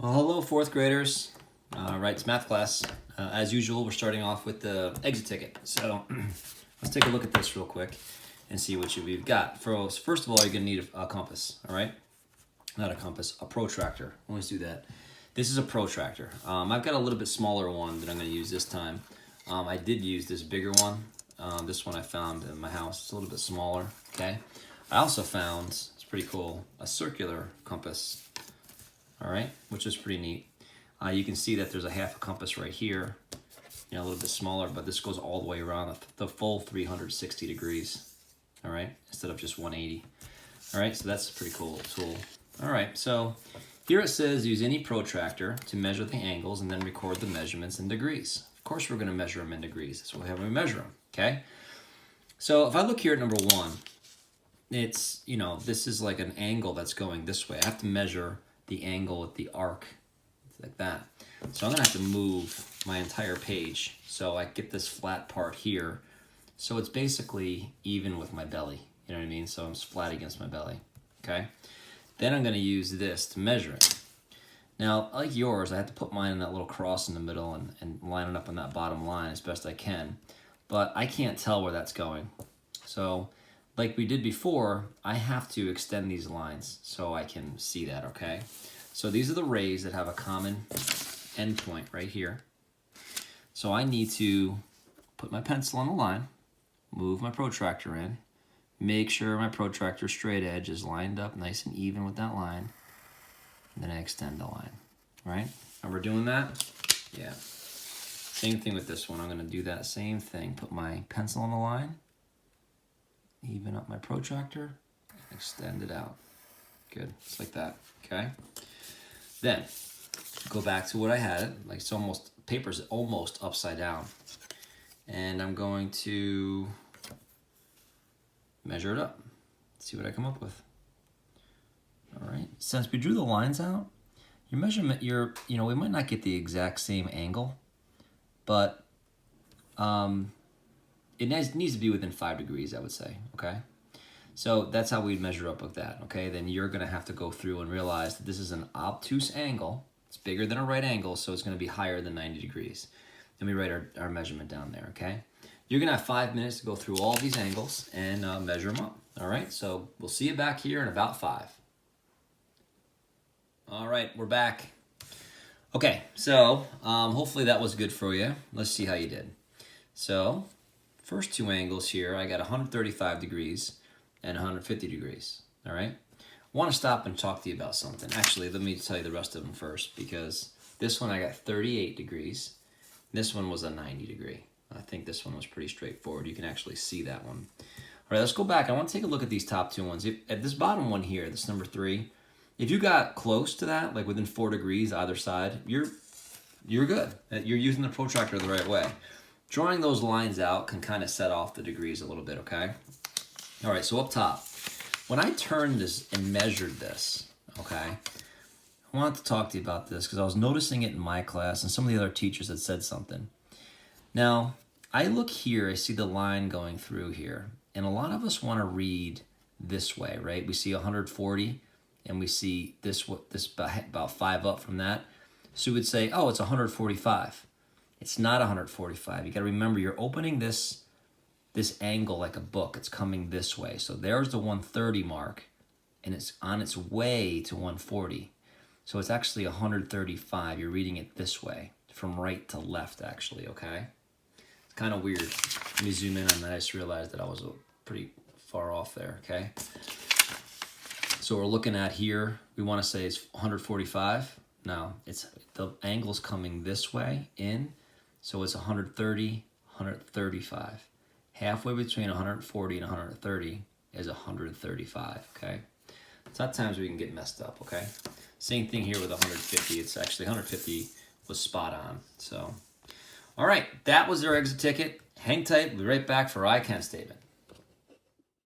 Well, hello, fourth graders. Right, it's math class. As usual, we're starting off with the exit ticket. So let's take a look at this real quick and see what we've got. First of all, you're going to need a compass, all right? Not a compass, a protractor. Let's do that. This is a protractor. I've got a little bit smaller one that I'm going to use this time. I did use this bigger one. This one I found in my house. It's a little bit smaller, okay? I also found, it's pretty cool, a circular compass. All right, which is pretty neat. You can see that there's a half a compass right here, a little bit smaller, but this goes all the way around the full 360 degrees, all right, instead of just 180. All right, so that's a pretty cool tool. All right, so here it says use any protractor to measure the angles and then record the measurements in degrees. Of course, we're going to measure them in degrees. That's why we measure them, okay? So if I look here at number one, it's, this is like an angle that's going this way. I have to measure the angle at the arc, like that. So I'm gonna have to move my entire page so I get this flat part here. So it's basically even with my belly, you know what I mean? So I'm flat against my belly, okay? Then I'm gonna use this to measure it. Now, like yours, I have to put mine in that little cross in the middle and line it up on that bottom line as best I can, but I can't tell where that's going. So, like we did before, I have to extend these lines so I can see that, okay? So these are the rays that have a common endpoint right here. So I need to put my pencil on the line, move my protractor in, make sure my protractor straight edge is lined up nice and even with that line, and then I extend the line, right? And we're doing that? Yeah. Same thing with this one. I'm gonna do that same thing. Put my pencil on the line, even up my protractor, extend it out. Good, just like that, okay? Then, go back to what I had, like it's almost, paper's almost upside down. And I'm going to measure it up, see what I come up with. All right, since we drew the lines out, your measurement, we might not get the exact same angle, but it needs to be within 5 degrees, I would say, okay? So that's how we'd measure up with that, okay? Then you're gonna have to go through and realize that this is an obtuse angle. It's bigger than a right angle, so it's gonna be higher than 90 degrees. Then we write our measurement down there, okay? You're gonna have 5 minutes to go through all these angles and measure them up, all right? So we'll see you back here in about 5. All right, we're back. Okay, so hopefully that was good for you. Let's see how you did. So, first two angles here, I got 135 degrees and 150 degrees, all right? I want to stop and talk to you about something. Actually, let me tell you the rest of them first, because this one I got 38 degrees. This one was a 90 degree. I think this one was pretty straightforward. You can actually see that one. All right, let's go back. I want to take a look at these top two ones. At this bottom one here, this number 3, if you got close to that, like within 4 degrees either side, you're good. You're using the protractor the right way. Drawing those lines out can kind of set off the degrees a little bit, okay? All right, so up top, when I turned this and measured this, okay, I wanted to talk to you about this because I was noticing it in my class and some of the other teachers had said something. Now, I look here, I see the line going through here, and a lot of us want to read this way, right? We see 140, and we see this about 5 up from that. So we would say, oh, it's 145. It's not 145. You got to remember, you're opening this angle like a book. It's coming this way. So there's the 130 mark, and it's on its way to 140. So it's actually 135. You're reading it this way, from right to left, actually, okay? It's kind of weird. Let me zoom in on that. I just realized that I was pretty far off there, okay? So we're looking at here, we want to say it's 145. No, the angle's coming this way in, so it's 130, 135. Halfway between 140 and 130 is 135, okay? Sometimes we can get messed up, okay? Same thing here with 150. It's actually 150 was spot on, so. All right, that was our exit ticket. Hang tight, we'll be right back for I Can statement.